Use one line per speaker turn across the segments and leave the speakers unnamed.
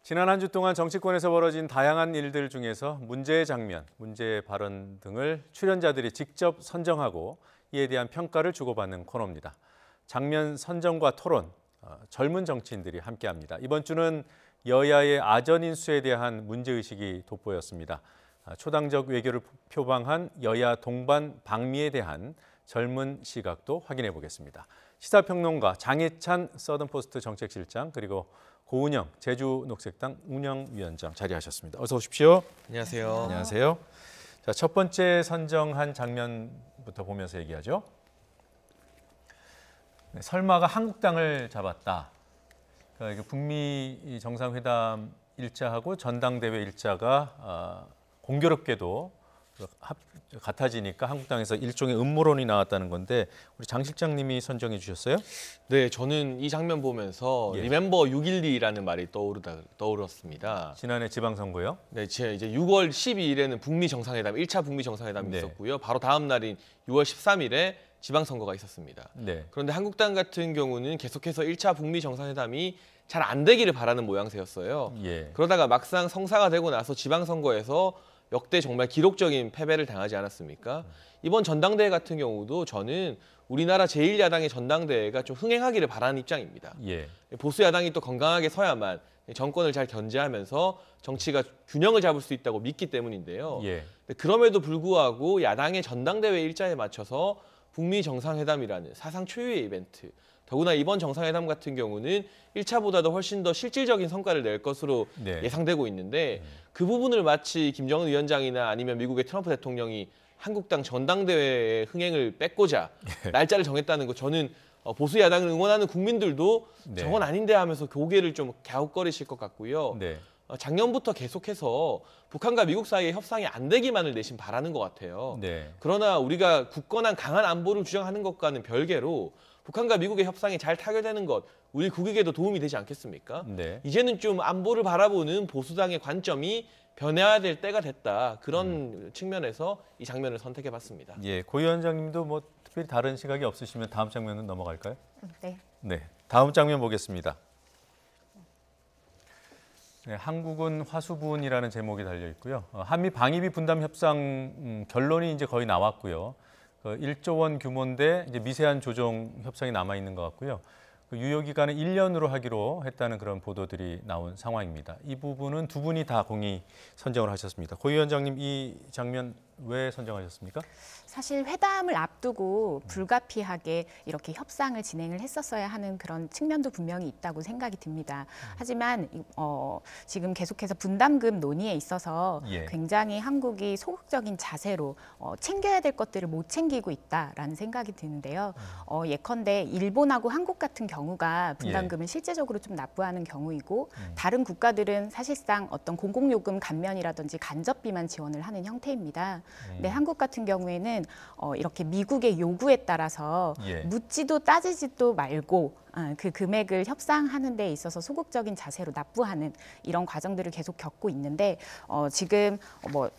지난 한 주 동안 정치권에서 벌어진 다양한 일들 중에서 문제의 장면, 문제의 발언 등을 출연자들이 직접 선정하고 이에 대한 평가를 주고받는 코너입니다. 장면 선정과 토론, 젊은 정치인들이 함께합니다. 이번 주는 여야의 아전 인수에 대한 문제의식이 돋보였습니다. 초당적 외교를 표방한 여야 동반 방미에 대한 젊은 시각도 확인해 보겠습니다. 시사평론가 장혜찬 서든포스트 정책실장 그리고 고은영 제주녹색당 운영위원장 자리하셨습니다. 어서 오십시오.
안녕하세요.
안녕하세요. 자, 첫 번째 선정한 장면부터 보면서 얘기하죠. 네, 설마가 한국당을 잡았다. 그러니까 북미 정상회담 일자하고 전당대회 일자가 공교롭게도 같아지니까 한국당에서 일종의 음모론이 나왔다는 건데 우리 장 실장님이 선정해 주셨어요?
네, 저는 이 장면 보면서 리멤버 6.12라는 말이 떠올랐습니다.
지난해 지방선거요?
네, 이제 6월 12일에는 북미 정상회담, 1차 북미 정상회담이
네.
있었고요. 바로 다음 날인 6월 13일에 지방선거가 있었습니다.
네.
그런데 한국당 같은 경우는 계속해서 1차 북미 정상회담이 잘 안 되기를 바라는 모양새였어요.
예.
그러다가 막상 성사가 되고 나서 지방선거에서 역대 정말 기록적인 패배를 당하지 않았습니까? 이번 전당대회 같은 경우도 저는 우리나라 제1야당의 전당대회가 좀 흥행하기를 바라는 입장입니다.
예.
보수 야당이 또 건강하게 서야만 정권을 잘 견제하면서 정치가 균형을 잡을 수 있다고 믿기 때문인데요.
예.
그럼에도 불구하고 야당의 전당대회 일자에 맞춰서 북미 정상회담이라는 사상 초유의 이벤트, 더구나 이번 정상회담 같은 경우는 1차보다도 훨씬 더 실질적인 성과를 낼 것으로
네.
예상되고 있는데 그 부분을 마치 김정은 위원장이나 아니면 미국의 트럼프 대통령이 한국당 전당대회의 흥행을 뺏고자 날짜를 정했다는 거, 저는 보수 야당을 응원하는 국민들도
네.
저건 아닌데 하면서 고개를 좀 갸웃거리실 것 같고요.
네.
작년부터 계속해서 북한과 미국 사이의 협상이 안 되기만을 내심 바라는 것 같아요.
네.
그러나 우리가 굳건한 강한 안보를 주장하는 것과는 별개로 북한과 미국의 협상이 잘 타결되는 것, 우리 국익에도 도움이 되지 않겠습니까?
네.
이제는 좀 안보를 바라보는 보수당의 관점이 변해야 될 때가 됐다. 그런 측면에서 이 장면을 선택해봤습니다.
예. 고 위원장님도 뭐 특별히 다른 시각이 없으시면 다음 장면은 넘어갈까요?
네.
네. 다음 장면 보겠습니다. 네, 한국은 화수분이라는 제목이 달려 있고요. 한미 방위비 분담 협상 결론이 이제 거의 나왔고요. 1조 원 규모인데 이제 미세한 조정 협상이 남아 있는 것 같고요. 유효 기간은 1년으로 하기로 했다는 그런 보도들이 나온 상황입니다. 이 부분은 두 분이 다 공히 선정을 하셨습니다. 고 위원장님, 이 장면 왜 선정하셨습니까?
사실 회담을 앞두고 불가피하게 이렇게 협상을 진행을 했었어야 하는 그런 측면도 분명히 있다고 생각이 듭니다. 하지만 지금 계속해서 분담금 논의에 있어서
예.
굉장히 한국이 소극적인 자세로 챙겨야 될 것들을 못 챙기고 있다라는 생각이 드는데요. 예컨대 일본하고 한국 같은 경우가 분담금을 실제적으로 좀 납부하는 경우이고 다른 국가들은 사실상 어떤 공공요금 감면이라든지 간접비만 지원을 하는 형태입니다. 근데 한국 같은 경우에는 이렇게 미국의 요구에 따라서 묻지도 따지지도 말고 그 금액을 협상하는 데 있어서 소극적인 자세로 납부하는 이런 과정들을 계속 겪고 있는데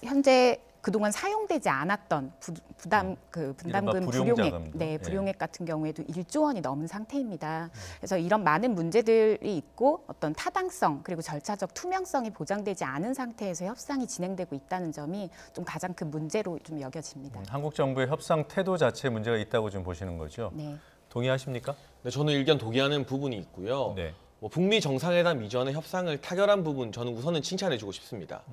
현재 그동안 사용되지 않았던 분담금 불용액, 불용액 같은 경우에도 1조 원이 넘은 상태입니다. 그래서 이런 많은 문제들이 있고 어떤 타당성 그리고 절차적 투명성이 보장되지 않은 상태에서 협상이 진행되고 있다는 점이 좀 가장 큰 문제로 좀 여겨집니다.
한국 정부의 협상 태도 자체에 문제가 있다고 좀 보시는 거죠?
네.
동의하십니까?
네, 저는 의견 동의하는 부분이 있고요.
네.
북미 정상회담 이전에 협상을 타결한 부분 저는 우선은 칭찬해주고 싶습니다.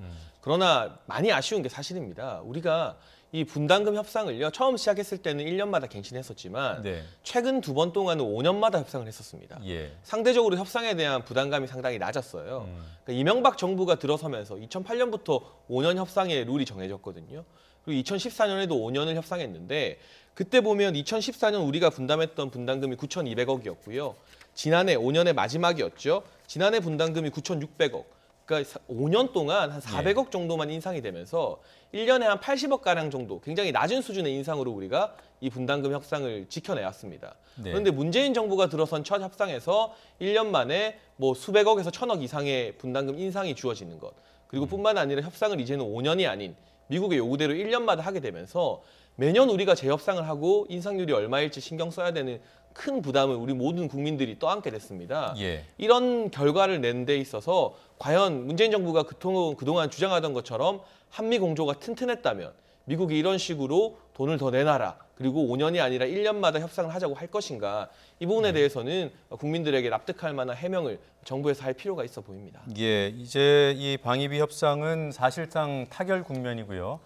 그러나 많이 아쉬운 게 사실입니다. 우리가 이 분담금 협상을요, 처음 시작했을 때는 1년마다 갱신했었지만 최근 2번 동안은 5년마다 협상을 했었습니다. 상대적으로 협상에 대한 부담감이 상당히 낮았어요. 그러니까 이명박 정부가 들어서면서 2008년부터 5년 협상의 룰이 정해졌거든요. 그리고 2014년에도 5년을 협상했는데 그때 보면 2014년 우리가 분담했던 분담금이 9,200억이었고요. 지난해 5년의 마지막이었죠. 지난해 분담금이 9,600억. 그러니까 5년 동안 한 400억 정도만 인상이 되면서 1년에 한 80억가량 정도, 굉장히 낮은 수준의 인상으로 우리가 이 분담금 협상을 지켜내왔습니다. 그런데 문재인 정부가 들어선 첫 협상에서 1년 만에 뭐 수백억에서 1,000억 이상의 분담금 인상이 주어지는 것. 그리고 뿐만 아니라 협상을 이제는 5년이 아닌 미국의 요구대로 1년마다 하게 되면서 매년 우리가 재협상을 하고 인상률이 얼마일지 신경 써야 되는 큰 부담을 우리 모든 국민들이 떠안게 됐습니다.
예.
이런 결과를 낸 데 있어서 과연 문재인 정부가 그동안 주장하던 것처럼 한미 공조가 튼튼했다면 미국이 이런 식으로 돈을 더 내놔라. 그리고 5년이 아니라 1년마다 협상을 하자고 할 것인가. 이 부분에 대해서는 국민들에게 납득할 만한 해명을 정부에서 할 필요가 있어 보입니다.
예, 이제 이 방위비 협상은 사실상 타결 국면이고요.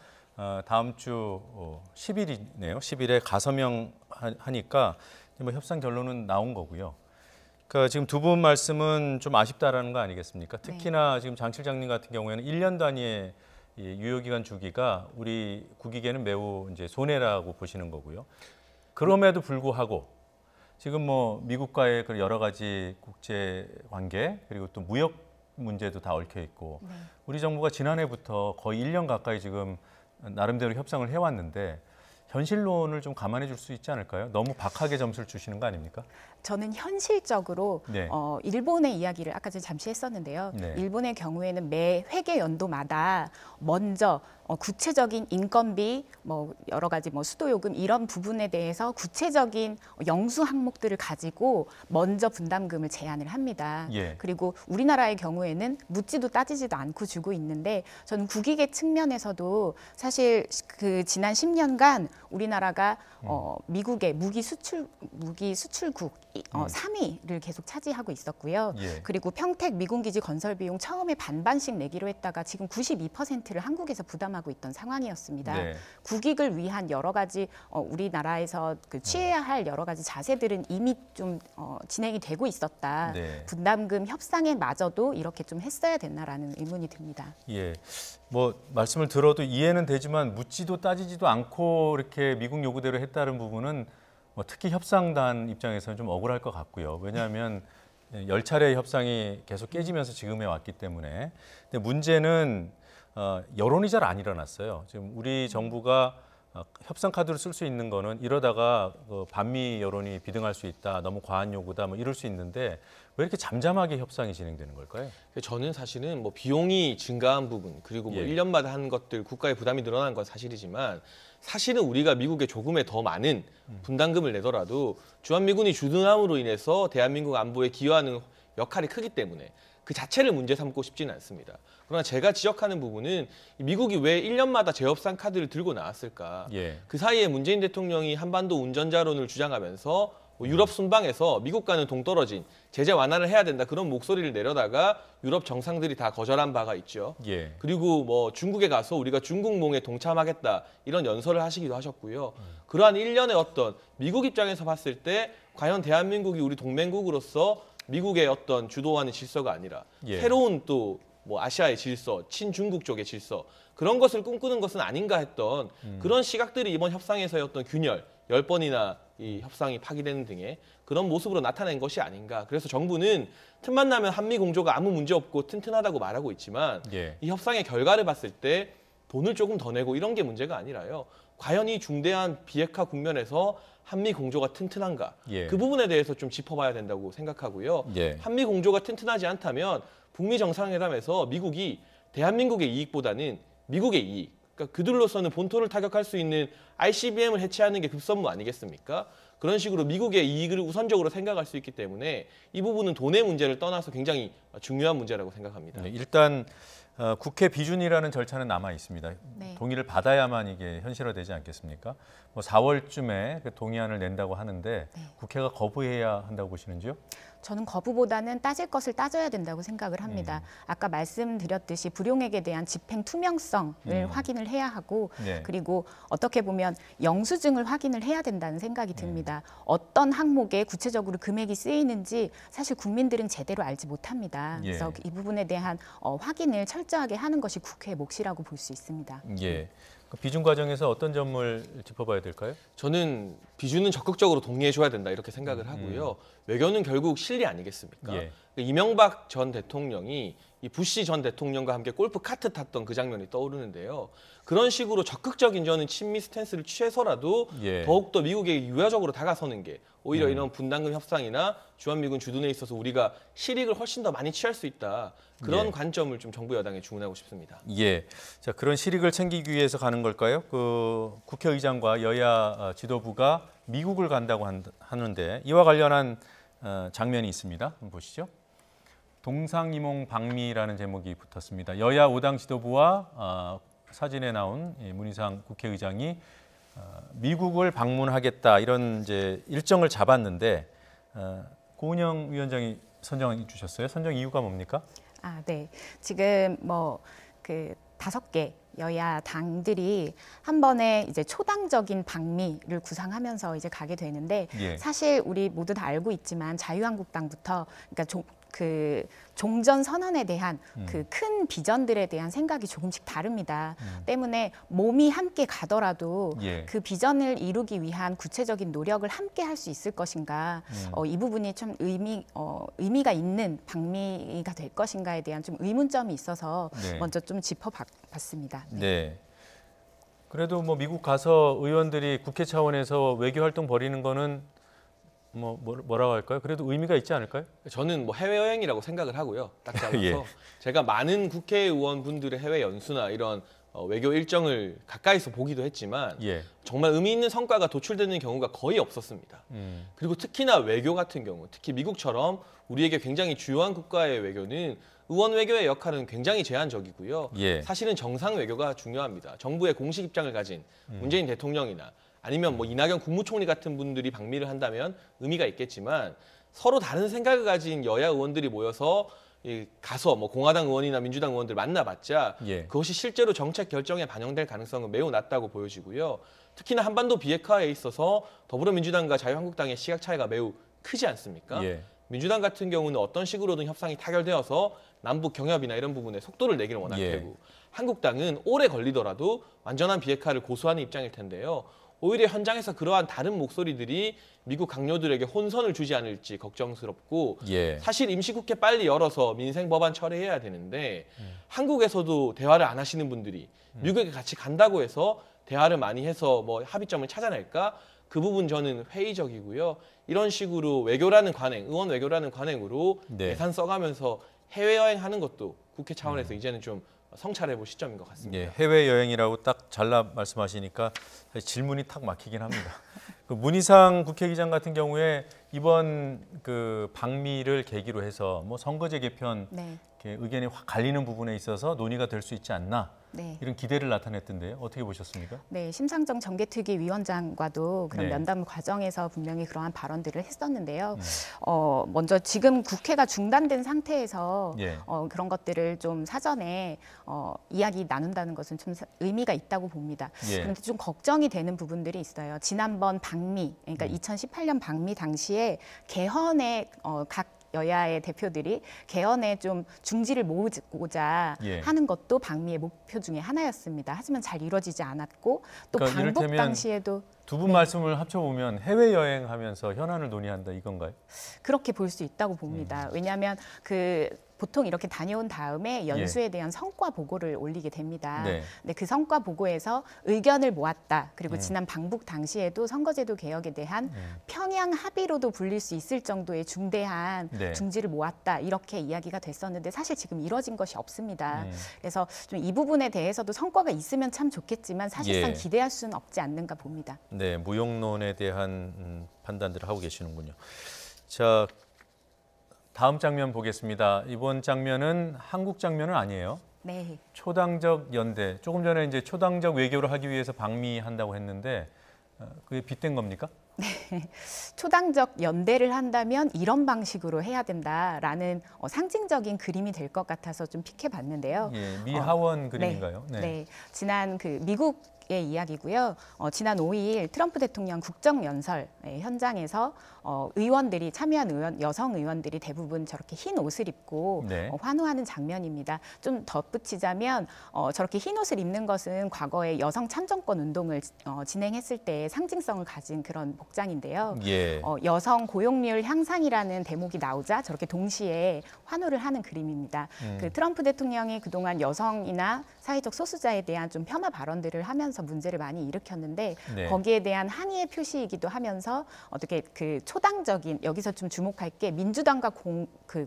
다음 주 10일이네요. 10일에 가서명하니까 뭐 협상 결론은 나온 거고요. 그러니까 지금 두 분 말씀은 좀 아쉽다라는 거 아니겠습니까? 특히나 지금 장 실장님 같은 경우에는 1년 단위의 이 유효기간 주기가 우리 국익에는 매우 이제 손해라고 보시는 거고요. 그럼에도 불구하고 지금 뭐 미국과의 그 여러 가지 국제 관계 그리고 또 무역 문제도 다 얽혀 있고 우리 정부가 지난해부터 거의 1년 가까이 지금 나름대로 협상을 해왔는데 현실론을 좀 감안해 줄 수 있지 않을까요? 너무 박하게 점수를 주시는 거 아닙니까?
저는 현실적으로
네.
일본의 이야기를 아까 전에 잠시 했었는데요.
네.
일본의 경우에는 매 회계 연도마다 먼저 구체적인 인건비, 뭐 여러 가지 뭐 수도 요금 이런 부분에 대해서 구체적인 영수 항목들을 가지고 먼저 분담금을 제한을 합니다.
예.
그리고 우리나라의 경우에는 묻지도 따지지도 않고 주고 있는데 저는 국익의 측면에서도 사실 그 지난 10년간 우리나라가 미국의 무기 수출국 3위를 계속 차지하고 있었고요.
예.
그리고 평택 미군기지 건설 비용 처음에 반반씩 내기로 했다가 지금 92%를 한국에서 부담하고 있던 상황이었습니다.
네.
국익을 위한 여러 가지 우리나라에서 그 취해야 할 여러 가지 자세들은 이미 좀 진행이 되고 있었다.
네.
분담금 협상에 마저도 이렇게 좀 했어야 됐나라는 의문이 듭니다.
예, 뭐 말씀을 들어도 이해는 되지만 묻지도 따지지도 않고 이렇게 미국 요구대로 했다는 부분은 뭐 특히 협상단 입장에서는 좀 억울할 것 같고요. 왜냐하면 10차례 협상이 계속 깨지면서 지금에 왔기 때문에. 근데 문제는 여론이 잘 안 일어났어요. 지금 우리 정부가 협상 카드를 쓸 수 있는 거는 이러다가 반미 여론이 비등할 수 있다, 너무 과한 요구다, 뭐 이럴 수 있는데 왜 이렇게 잠잠하게 협상이 진행되는 걸까요?
저는 사실은 뭐 비용이 증가한 부분 그리고 뭐
예.
1년마다 하는 것들 국가의 부담이 늘어난 건 사실이지만 사실은 우리가 미국에 조금의 더 많은 분담금을 내더라도 주한미군이 주둔함으로 인해서 대한민국 안보에 기여하는 역할이 크기 때문에 그 자체를 문제 삼고 싶지는 않습니다. 그러나 제가 지적하는 부분은 미국이 왜 1년마다 재협상 카드를 들고 나왔을까?
예.
그 사이에 문재인 대통령이 한반도 운전자론을 주장하면서 유럽 순방에서 미국과는 동떨어진 제재 완화를 해야 된다 그런 목소리를 내려다가 유럽 정상들이 다 거절한 바가 있죠.
예.
그리고 뭐 중국에 가서 우리가 중국몽에 동참하겠다 이런 연설을 하시기도 하셨고요. 그러한 일련의 어떤 미국 입장에서 봤을 때 과연 대한민국이 우리 동맹국으로서 미국의 어떤 주도하는 질서가 아니라
예.
새로운 또 뭐 아시아의 질서, 친중국 쪽의 질서 그런 것을 꿈꾸는 것은 아닌가 했던 그런 시각들이 이번 협상에서의 어떤 균열, 10번이나 이 협상이 파기되는 등의 그런 모습으로 나타낸 것이 아닌가. 그래서 정부는 틈만 나면 한미 공조가 아무 문제 없고 튼튼하다고 말하고 있지만
예.
이 협상의 결과를 봤을 때 돈을 조금 더 내고 이런 게 문제가 아니라요. 과연 이 중대한 비핵화 국면에서 한미 공조가 튼튼한가?
예.
그 부분에 대해서 좀 짚어봐야 된다고 생각하고요.
예.
한미 공조가 튼튼하지 않다면 북미 정상회담에서 미국이 대한민국의 이익보다는 미국의 이익, 그러니까 그들로서는 본토를 타격할 수 있는 ICBM을 해체하는 게 급선무 아니겠습니까? 그런 식으로 미국의 이익을 우선적으로 생각할 수 있기 때문에 이 부분은 돈의 문제를 떠나서 굉장히 중요한 문제라고 생각합니다.
네, 일단 국회 비준이라는 절차는 남아 있습니다.
네.
동의를 받아야만 이게 현실화되지 않겠습니까? 뭐 4월쯤에 그 동의안을 낸다고 하는데 국회가 거부해야 한다고 보시는지요?
저는 거부보다는 따질 것을 따져야 된다고 생각을 합니다. 아까 말씀드렸듯이 불용액에 대한 집행 투명성을 확인을 해야 하고
네.
그리고 어떻게 보면 영수증을 확인을 해야 된다는 생각이 듭니다. 어떤 항목에 구체적으로 금액이 쓰이는지 사실 국민들은 제대로 알지 못합니다.
예.
그래서 이 부분에 대한 확인을 철저하게 하는 것이 국회의 몫이라고 볼 수 있습니다.
예. 그 비준 과정에서 어떤 점을 짚어봐야 될까요?
저는 비준은 적극적으로 동의해줘야 된다 이렇게 생각을 하고요. 외교는 결국 실리 아니겠습니까?
예.
이명박 전 대통령이 이 부시 전 대통령과 함께 골프 카트 탔던 그 장면이 떠오르는데요. 그런 식으로 적극적인 저는 친미 스탠스를 취해서라도
예.
더욱더 미국에 유화적으로 다가서는 게 오히려 이런 분담금 협상이나 주한미군 주둔에 있어서 우리가 실익을 훨씬 더 많이 취할 수 있다. 그런
예.
관점을 좀 정부 여당에 주문하고 싶습니다.
예. 자, 그런 실익을 챙기기 위해서 가는 하는 걸까요? 그 국회의장과 여야 지도부가 미국을 간다고 하는데 이와 관련한 장면이 있습니다. 한번 보시죠. 동상이몽 방미라는 제목이 붙었습니다. 여야 5당 지도부와 사진에 나온 문희상 국회의장이 미국을 방문하겠다 이런 이제 일정을 잡았는데 고은영 위원장이 선정해 주셨어요. 선정 이유가 뭡니까?
네. 지금 그 5개 여야 당들이 한 번에 이제 초당적인 방미를 구상하면서 이제 가게 되는데
예.
사실 우리 모두 다 알고 있지만 자유한국당부터 그러니까 그 종전 선언에 대한 그 큰 비전들에 대한 생각이 조금씩 다릅니다. 때문에 몸이 함께 가더라도
예.
그 비전을 이루기 위한 구체적인 노력을 함께 할 수 있을 것인가, 이 부분이 좀 의미가 있는 방미가 될 것인가에 대한 좀 의문점이 있어서
네.
먼저 좀 짚어봤습니다.
네. 그래도 뭐 미국 가서 의원들이 국회 차원에서 외교 활동 벌이는 거는 뭐라고 할까요? 그래도 의미가 있지 않을까요?
저는 뭐 해외 여행이라고 생각을 하고요. 딱 잘라서
예.
제가 많은 국회의원분들의 해외 연수나 이런 외교 일정을 가까이서 보기도 했지만
예.
정말 의미 있는 성과가 도출되는 경우가 거의 없었습니다. 그리고 특히나 외교 같은 경우, 특히 미국처럼 우리에게 굉장히 주요한 국가의 외교는 의원 외교의 역할은 굉장히 제한적이고요.
예.
사실은 정상 외교가 중요합니다. 정부의 공식 입장을 가진 문재인 대통령이나 아니면 뭐 이낙연 국무총리 같은 분들이 방미를 한다면 의미가 있겠지만 서로 다른 생각을 가진 여야 의원들이 모여서 가서 뭐 공화당 의원이나 민주당 의원들 만나봤자
예.
그것이 실제로 정책 결정에 반영될 가능성은 매우 낮다고 보여지고요. 특히나 한반도 비핵화에 있어서 더불어민주당과 자유한국당의 시각 차이가 매우 크지 않습니까?
예.
민주당 같은 경우는 어떤 식으로든 협상이 타결되어서 남북 경협이나 이런 부분에 속도를 내기를 원할 테고 한국당은 오래 걸리더라도 완전한 비핵화를 고수하는 입장일 텐데요. 오히려 현장에서 그러한 다른 목소리들이 미국 강요들에게 혼선을 주지 않을지 걱정스럽고 사실 임시국회 빨리 열어서 민생 법안 철회해야 되는데 한국에서도 대화를 안 하시는 분들이 미국에 같이 간다고 해서 대화를 많이 해서 뭐 합의점을 찾아낼까? 그 부분 저는 회의적이고요. 이런 식으로 외교라는 관행, 의원 외교라는 관행으로 예산 써가면서 해외여행하는 것도 국회 차원에서 이제는 좀 성찰해볼 시점인 것 같습니다.
예, 해외여행이라고 딱 잘라 말씀하시니까 질문이 탁 막히긴 합니다. 그 문희상 국회의장 같은 경우에 이번 그 방미를 계기로 해서 뭐 선거제 개편 이렇게 의견이 확 갈리는 부분에 있어서 논의가 될 수 있지 않나 이런 기대를 나타냈던데요. 어떻게 보셨습니까?
네, 심상정 정개특위 위원장과도 그런
네.
면담 과정에서 분명히 그러한 발언들을 했었는데요. 먼저 지금 국회가 중단된 상태에서 그런 것들을 좀 사전에 이야기 나눈다는 것은 좀 의미가 있다고 봅니다. 그런데 좀 걱정이 되는 부분들이 있어요. 지난번 방미, 그러니까 2018년 방미 당시에 개헌에 각 여야의 대표들이 개헌에 좀 중지를 모으고자 하는 것도 방미의 목표 중에 하나였습니다. 하지만 잘 이루어지지 않았고 또
그러니까
방북 당시에도
두 분 말씀을 합쳐보면 해외여행하면서 현안을 논의한다 이건가요?
그렇게 볼 수 있다고 봅니다. 왜냐하면 보통 이렇게 다녀온 다음에 연수에 대한 성과 보고를 올리게 됩니다. 근데 그 성과 보고에서 의견을 모았다. 그리고 지난 방북 당시에도 선거제도 개혁에 대한 평양 합의로도 불릴 수 있을 정도의 중대한 중지를 모았다. 이렇게 이야기가 됐었는데 사실 지금 이뤄진 것이 없습니다. 그래서 좀 이 부분에 대해서도 성과가 있으면 참 좋겠지만 사실상 기대할 수는 없지 않는가 봅니다.
네, 무용론에 대한 판단들을 하고 계시는군요. 자, 다음 장면 보겠습니다. 이번 장면은 한국 장면은 아니에요.
네.
초당적 연대. 조금 전에 이제 초당적 외교를 하기 위해서 방미한다고 했는데 그게 빗댄 겁니까?
네. 초당적 연대를 한다면 이런 방식으로 해야 된다라는 상징적인 그림이 될 것 같아서 좀 픽해봤는데요.
미하원 그림인가요?
네. 지난 그 미국의 이야기고요. 지난 5일 트럼프 대통령 국정연설 현장에서 의원들이 참여한 여성 의원들이 대부분 저렇게 흰 옷을 입고 환호하는 장면입니다. 좀 덧붙이자면 저렇게 흰 옷을 입는 것은 과거에 여성 참정권 운동을 진행했을 때 상징성을 가진 그런 복장인데요. 여성 고용률 향상이라는 대목이 나오자 저렇게 동시에 환호를 하는 그림입니다. 그 트럼프 대통령이 그동안 여성이나 사회적 소수자에 대한 좀 폄하 발언들을 하면서 하면서 문제를 많이 일으켰는데
네.
거기에 대한 항의의 표시이기도 하면서 어떻게 그 초당적인 여기서 좀 주목할 게 민주당과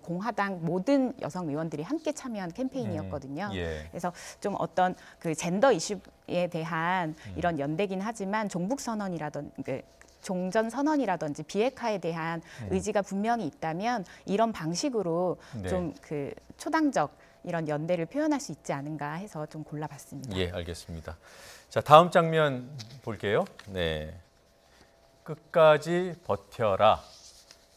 공화당 모든 여성 의원들이 함께 참여한 캠페인이었거든요.
예.
그래서 좀 어떤 그 젠더 이슈에 대한 이런 연대긴 하지만 종북 선언이라든지 종전 선언이라든지 비핵화에 대한 의지가 분명히 있다면 이런 방식으로
네.
좀 그 초당적 이런 연대를 표현할 수 있지 않은가 해서 좀 골라봤습니다.
예, 알겠습니다. 자, 다음 장면 볼게요. 네, 끝까지 버텨라.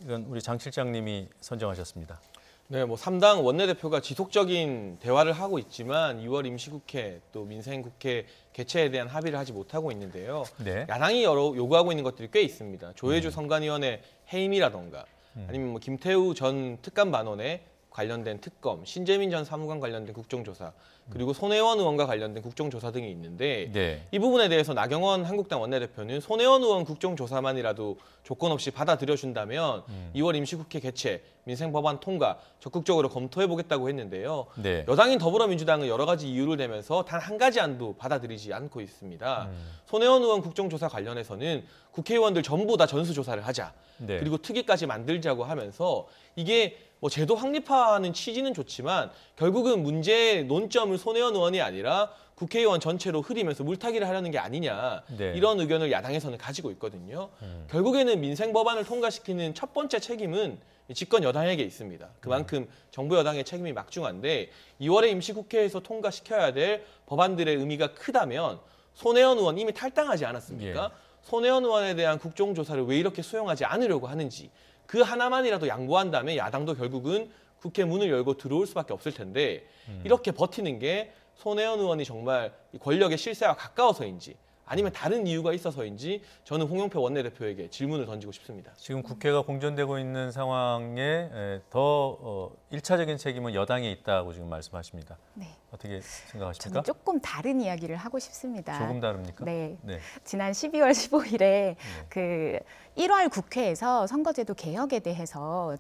이건 우리 장 실장님이 선정하셨습니다.
네, 뭐 3당 원내대표가 지속적인 대화를 하고 있지만 2월 임시국회 또 민생국회 개최에 대한 합의를 하지 못하고 있는데요.
네.
야당이 요구하고 있는 것들이 꽤 있습니다. 조혜주 선관위원회 해임이라던가 아니면 뭐 김태우 전 특감반원의 관련된 특검, 신재민 전 사무관 관련된 국정조사, 그리고 손혜원 의원과 관련된 국정조사 등이 있는데
네.
이 부분에 대해서 나경원 한국당 원내대표는 손혜원 의원 국정조사만이라도 조건 없이 받아들여준다면 2월 임시국회 개최, 민생법안 통과 적극적으로 검토해보겠다고 했는데요.
네.
여당인 더불어민주당은 여러 가지 이유를 대면서 단 한 가지 안도 받아들이지 않고 있습니다. 손혜원 의원 국정조사 관련해서는 국회의원들 전부 다 전수조사를 하자.
네.
그리고 특위까지 만들자고 하면서 이게 뭐 제도 확립화하는 취지는 좋지만 결국은 문제의 논점을 손혜원 의원이 아니라 국회의원 전체로 흐리면서 물타기를 하려는 게 아니냐
네.
이런 의견을 야당에서는 가지고 있거든요. 결국에는 민생 법안을 통과시키는 첫 번째 책임은 집권 여당에게 있습니다. 그만큼 정부 여당의 책임이 막중한데 2월에 임시국회에서 통과시켜야 될 법안들의 의미가 크다면 손혜원 의원 이미 탈당하지 않았습니까?
예.
손혜원 의원에 대한 국정조사를 왜 이렇게 수용하지 않으려고 하는지 그 하나만이라도 양보한다면 야당도 결국은 국회 문을 열고 들어올 수밖에 없을 텐데 이렇게 버티는 게 손혜원 의원이 정말 권력의 실세와 가까워서인지 아니면 다른 이유가 있어서인지 저는 홍영표 원내대표에게 질문을 던지고 싶습니다.
지금 국회가 공전되고 있는 상황에 더 1차적인 책임은 여당에 있다고 지금 말씀하십니다.
네.
어떻게 생각하십니까?
저는 조금 다른 이야기를 하고 싶습니다.
조금 다릅니까?
네.
네.
지난 12월 15일에 그 1월 국회에서 선거제도 개혁에 대해서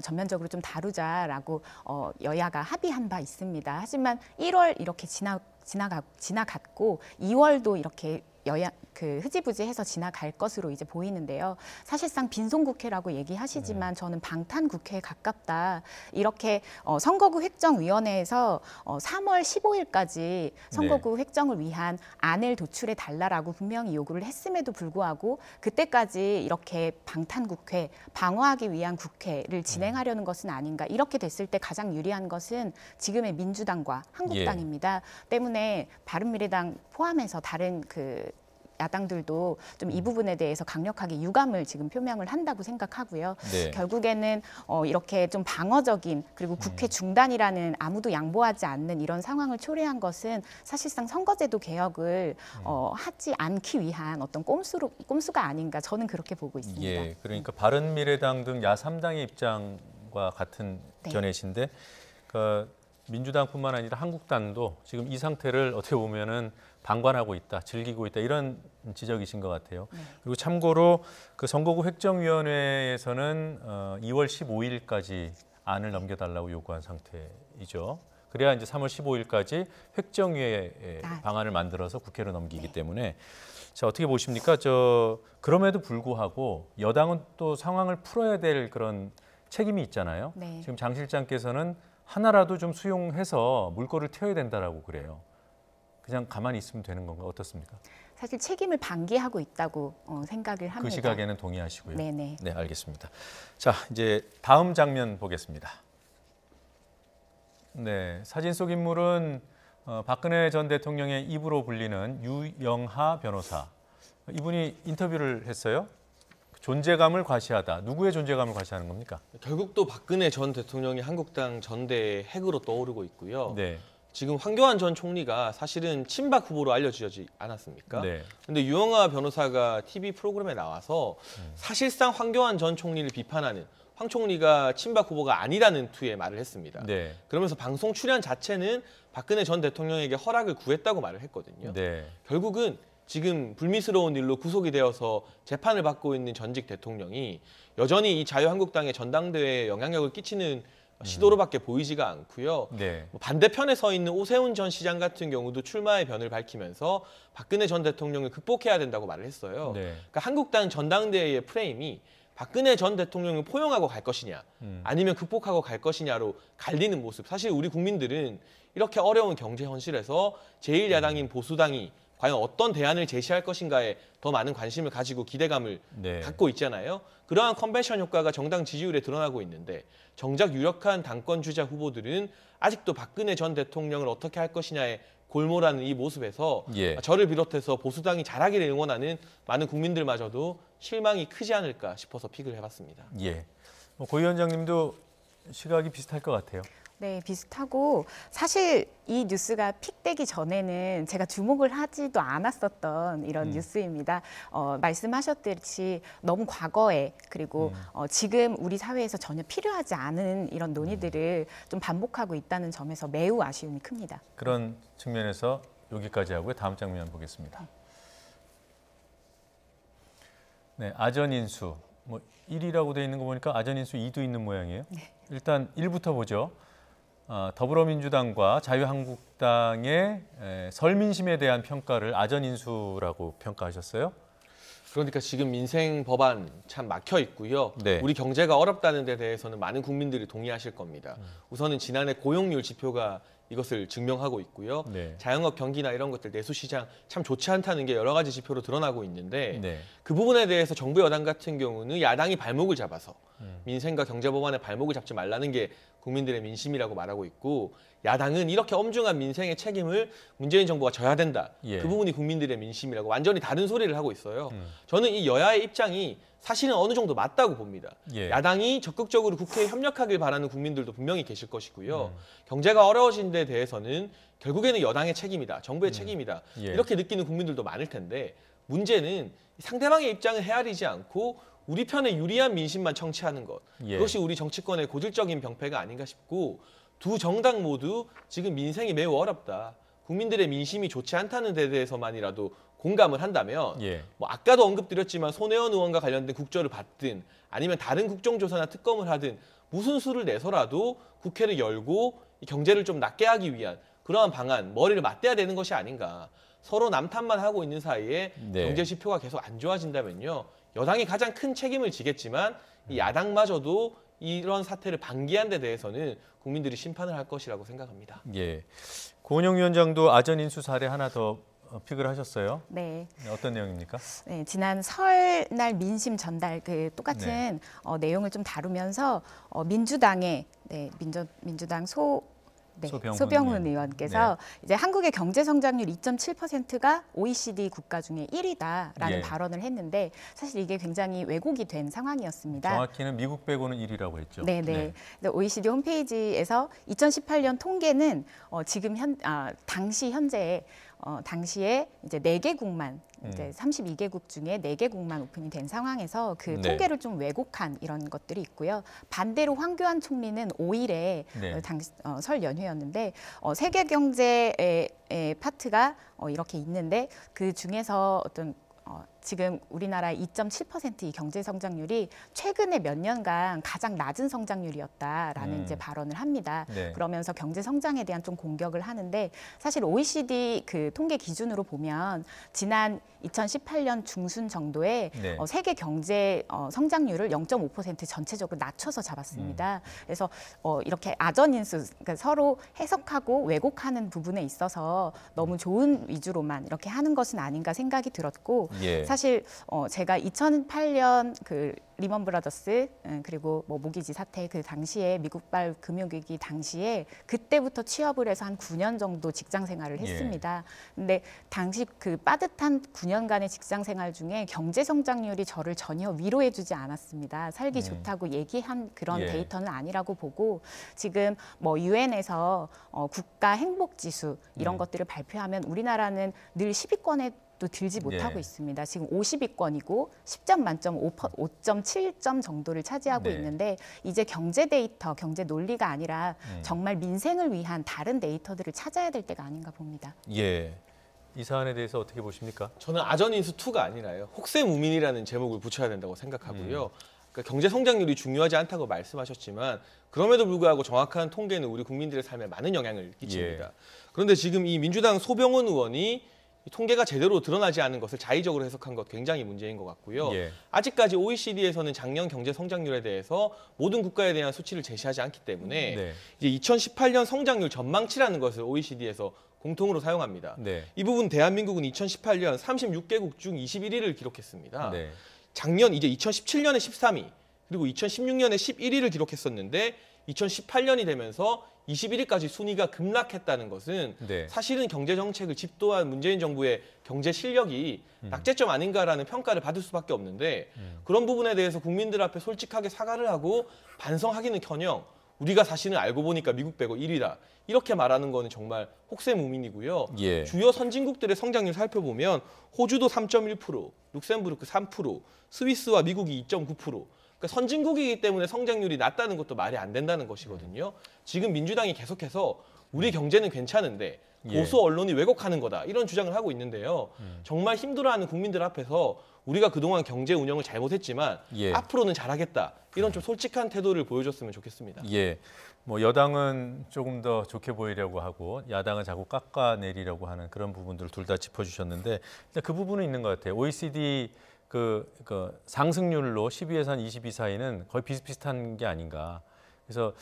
전면적으로 좀 다루자라고 여야가 합의한 바 있습니다. 하지만 1월 이렇게 지나갔고 2월도 이렇게 흐지부지해서 지나갈 것으로 이제 보이는데요. 사실상 빈손국회라고 얘기하시지만 저는 방탄국회에 가깝다. 이렇게 선거구 획정위원회에서 3월 15일까지 선거구 획정을 위한 안을 도출해 달라라고 분명히 요구를 했음에도 불구하고 그때까지 이렇게 방탄국회, 방어하기 위한 국회를 진행하려는 것은 아닌가. 이렇게 됐을 때 가장 유리한 것은 지금의 민주당과 한국당입니다. 때문에 바른미래당 포함해서 다른 야당들도 좀 이 부분에 대해서 강력하게 유감을 지금 표명을 한다고 생각하고요.
네.
결국에는 이렇게 좀 방어적인 그리고 국회 중단이라는 아무도 양보하지 않는 이런 상황을 초래한 것은 사실상 선거제도 개혁을 하지 않기 위한 어떤 꼼수가 아닌가 저는 그렇게 보고 있습니다.
예, 그러니까 바른미래당 등 야3당의 입장과 같은
네.
견해신데 민주당뿐만 아니라 한국당도 지금 이 상태를 어떻게 보면은 방관하고 있다, 즐기고 있다 이런 지적이신 것 같아요.
네.
그리고 참고로 그 선거구 획정위원회에서는 2월 15일까지 안을 넘겨달라고 요구한 상태이죠. 그래야 이제 3월 15일까지 획정위의 방안을 만들어서 국회로 넘기기
네.
때문에 자 어떻게 보십니까? 그럼에도 불구하고 여당은 또 상황을 풀어야 될 그런 책임이 있잖아요.
네.
지금 장 실장께서는 하나라도 좀 수용해서 물꼬를 트여야 된다라고 그래요. 그냥 가만히 있으면 되는 건가 어떻습니까?
사실 책임을 방기하고 있다고 생각을 합니다.
그 시각에는 동의하시고요.
네네.
네, 알겠습니다. 자, 이제 다음 장면 보겠습니다. 네, 사진 속 인물은 박근혜 전 대통령의 입으로 불리는 유영하 변호사. 이분이 인터뷰를 했어요. 존재감을 과시하다. 누구의 존재감을 과시하는 겁니까?
결국 또 박근혜 전 대통령이 한국당 전대의 핵으로 떠오르고 있고요.
네.
지금 황교안 전 총리가 사실은 친박 후보로 알려지지 않았습니까?
네.
근데 유영하 변호사가 TV 프로그램에 나와서 사실상 황교안 전 총리를 비판하는 황 총리가 친박 후보가 아니라는 투의 말을 했습니다.
네.
그러면서 방송 출연 자체는 박근혜 전 대통령에게 허락을 구했다고 말을 했거든요.
네.
결국은 지금 불미스러운 일로 구속이 되어서 재판을 받고 있는 전직 대통령이 여전히 이 자유한국당의 전당대회에 영향력을 끼치는 시도로밖에 보이지가 않고요.
네.
반대편에 서 있는 오세훈 전 시장 같은 경우도 출마의 변을 밝히면서 박근혜 전 대통령을 극복해야 된다고 말을 했어요.
네.
그러니까 한국당 전당대회의 프레임이 박근혜 전 대통령을 포용하고 갈 것이냐 아니면 극복하고 갈 것이냐로 갈리는 모습. 사실 우리 국민들은 이렇게 어려운 경제 현실에서 제1야당인 보수당이 과연 어떤 대안을 제시할 것인가에 더 많은 관심을 가지고 기대감을
네.
갖고 있잖아요. 그러한 컨벤션 효과가 정당 지지율에 드러나고 있는데 정작 유력한 당권 주자 후보들은 아직도 박근혜 전 대통령을 어떻게 할 것이냐에 골몰하는 이 모습에서
예.
저를 비롯해서 보수당이 잘하기를 응원하는 많은 국민들마저도 실망이 크지 않을까 싶어서 픽을 해봤습니다.
예. 고 위원장님도 시각이 비슷할 것 같아요.
네, 비슷하고 사실 이 뉴스가 픽되기 전에는 제가 주목을 하지도 않았었던 이런 뉴스입니다. 말씀하셨듯이 너무 과거에 그리고 지금 우리 사회에서 전혀 필요하지 않은 이런 논의들을 좀 반복하고 있다는 점에서 매우 아쉬움이 큽니다.
그런 측면에서 여기까지 하고요. 다음 장면 보겠습니다. 네, 아전인수. 뭐 1이라고 되어 있는 거 보니까 아전인수 2도 있는 모양이에요. 네. 일단 1부터 보죠. 더불어민주당과 자유한국당의 설민심에 대한 평가를 아전인수라고 평가하셨어요?
그러니까 지금 민생 법안 참 막혀 있고요.
네.
우리 경제가 어렵다는 데 대해서는 많은 국민들이 동의하실 겁니다. 우선은 지난해 고용률 지표가 이것을 증명하고 있고요.
네.
자영업 경기나 이런 것들 내수시장 참 좋지 않다는 게 여러 가지 지표로 드러나고 있는데
네.
그 부분에 대해서 정부 여당 같은 경우는 야당이 발목을 잡아서 민생과 경제 법안에 발목을 잡지 말라는 게 국민들의 민심이라고 말하고 있고 야당은 이렇게 엄중한 민생의 책임을 문재인 정부가 져야 된다.
예.
그 부분이 국민들의 민심이라고 완전히 다른 소리를 하고 있어요. 저는 이 여야의 입장이 사실은 어느 정도 맞다고 봅니다.
예.
야당이 적극적으로 국회에 협력하길 바라는 국민들도 분명히 계실 것이고요. 경제가 어려워진 데 대해서는 결국에는 여당의 책임이다. 정부의 책임이다.
예.
이렇게 느끼는 국민들도 많을 텐데 문제는 상대방의 입장을 헤아리지 않고 우리 편에 유리한 민심만 청취하는 것.
예.
그것이 우리 정치권의 고질적인 병폐가 아닌가 싶고 두 정당 모두 지금 민생이 매우 어렵다. 국민들의 민심이 좋지 않다는 데 대해서만이라도 공감을 한다면
예.
뭐 아까도 언급드렸지만 손혜원 의원과 관련된 국조를 받든 아니면 다른 국정조사나 특검을 하든 무슨 수를 내서라도 국회를 열고 이 경제를 좀 낫게 하기 위한 그러한 방안, 머리를 맞대야 되는 것이 아닌가. 서로 남탓만 하고 있는 사이에
네.
경제 지표가 계속 안 좋아진다면요. 여당이 가장 큰 책임을 지겠지만 이 야당마저도 이런 사태를 방기한 데 대해서는 국민들이 심판을 할 것이라고 생각합니다.
예. 고은영 위원장도 아전인수 사례 하나 더 픽을 하셨어요.
네.
어떤 내용입니까?
네, 지난 설날 민심 전달 그 똑같은 내용을 좀 다루면서 민주당의 민주당 소병훈 의원께서 이제 한국의 경제 성장률 2.7%가 OECD 국가 중에 1위다라는
예.
발언을 했는데 사실 이게 굉장히 왜곡이 된 상황이었습니다.
정확히는 미국 빼고는 1위라고 했죠.
네네. OECD 홈페이지에서 2018년 통계는 지금 당시에 이제 4개국만 이제 32개국 중에 4개국만 오픈이 된 상황에서 그
네.
통계를 좀 왜곡한 이런 것들이 있고요. 반대로 황교안 총리는 5일에
네.
설 연휴였는데 세계 경제의 파트가 이렇게 있는데 그 중에서 어떤 지금 우리나라 2.7%이 경제 성장률이 최근에 몇 년간 가장 낮은 성장률이었다라는 이제 발언을 합니다.
네.
그러면서 경제 성장에 대한 좀 공격을 하는데 사실 OECD 그 통계 기준으로 보면 지난 2018년 중순 정도에
네.
세계 경제 성장률을 0.5% 전체적으로 낮춰서 잡았습니다. 그래서 이렇게 아전인수 그러니까 서로 해석하고 왜곡하는 부분에 있어서 너무 좋은 위주로만 이렇게 하는 것은 아닌가 생각이 들었고
예.
사실 제가 2008년 그 리먼 브라더스 그리고 뭐 모기지 사태 그 당시에 미국발 금융위기 당시에 그때부터 취업을 해서 한 9년 정도 직장 생활을 했습니다. 근데 당시 그 빠듯한 9년간의 직장 생활 중에 경제 성장률이 저를 전혀 위로해주지 않았습니다. 살기 좋다고 얘기한 그런
예.
데이터는 아니라고 보고 지금 뭐 유엔에서 국가 행복 지수 이런 것들을 발표하면 우리나라는 늘 10위권에 또 들지 못하고
네.
있습니다. 지금 50위권이고 10점 만점 5.7점 정도를 차지하고
네.
있는데 이제 경제 데이터, 경제 논리가 아니라 정말 민생을 위한 다른 데이터들을 찾아야 될 때가 아닌가 봅니다.
예. 이 사안에 대해서 어떻게 보십니까?
저는 아전인수 2가 아니라요. 혹세무민이라는 제목을 붙여야 된다고 생각하고요. 그러니까 경제 성장률이 중요하지 않다고 말씀하셨지만 그럼에도 불구하고 정확한 통계는 우리 국민들의 삶에 많은 영향을 끼칩니다.
예.
그런데 지금 이 민주당 소병원 의원이 이 통계가 제대로 드러나지 않은 것을 자의적으로 해석한 것 굉장히 문제인 것 같고요.
예.
아직까지 OECD에서는 작년 경제 성장률에 대해서 모든 국가에 대한 수치를 제시하지 않기 때문에
네.
이제 2018년 성장률 전망치라는 것을 OECD에서 공통으로 사용합니다.
네.
이 부분 대한민국은 2018년 36개국 중 21위를 기록했습니다.
네.
작년 이제 2017년에 13위 그리고 2016년에 11위를 기록했었는데 2018년이 되면서 21위까지 순위가 급락했다는 것은
네.
사실은 경제 정책을 집도한 문재인 정부의 경제 실력이 낙제점 아닌가라는 평가를 받을 수밖에 없는데 그런 부분에 대해서 국민들 앞에 솔직하게 사과를 하고 반성하기는커녕 우리가 사실은 알고 보니까 미국 빼고 1위다. 이렇게 말하는 거는 정말 혹세무민이고요.
예.
주요 선진국들의 성장률 살펴보면 호주도 3.1%, 룩셈부르크 3%, 스위스와 미국이 2.9%. 그러니까 선진국이기 때문에 성장률이 낮다는 것도 말이 안 된다는 것이거든요. 지금 민주당이 계속해서 우리 경제는 괜찮은데 보수 언론이 왜곡하는 거다. 이런 주장을 하고 있는데요. 정말 힘들어하는 국민들 앞에서 우리가 그동안 경제 운영을 잘못했지만
예.
앞으로는 잘하겠다. 이런 좀 솔직한 태도를 보여줬으면 좋겠습니다.
예. 뭐 여당은 조금 더 좋게 보이려고 하고 야당은 자꾸 깎아내리려고 하는 그런 부분들을 둘 다 짚어주셨는데 일단 그 부분은 있는 것 같아요. OECD 그 상승률로 12에서 한 22 사이는 거의 비슷비슷한 게 아닌가. 그래서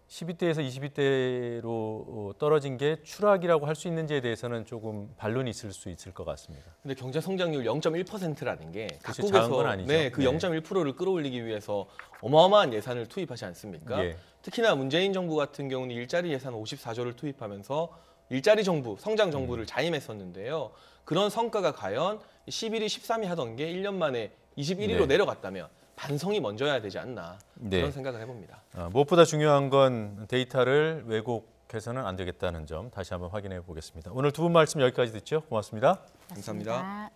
12대에서 22대로 떨어진 게 추락이라고 할 수 있는지에 대해서는 조금 반론이 있을 수 있을 것 같습니다.
근데 경제 성장률 0.1%라는 게
그렇죠. 작은 건
각국에서
아니죠.
네, 그
네.
0.1%를 끌어올리기 위해서 어마어마한 예산을 투입하지 않습니까?
예.
특히나 문재인 정부 같은 경우는 일자리 예산 54조를 투입하면서 일자리 정부, 성장 정부를 자임했었는데요. 그런 성과가 과연 11위, 13위 하던 게 1년 만에 21위로
네.
내려갔다면 반성이 먼저야 되지 않나
네.
그런 생각을 해봅니다.
무엇보다 중요한 건 데이터를 왜곡해서는 안 되겠다는 점 다시 한번 확인해 보겠습니다. 오늘 두 분 말씀 여기까지 듣죠. 고맙습니다.
감사합니다.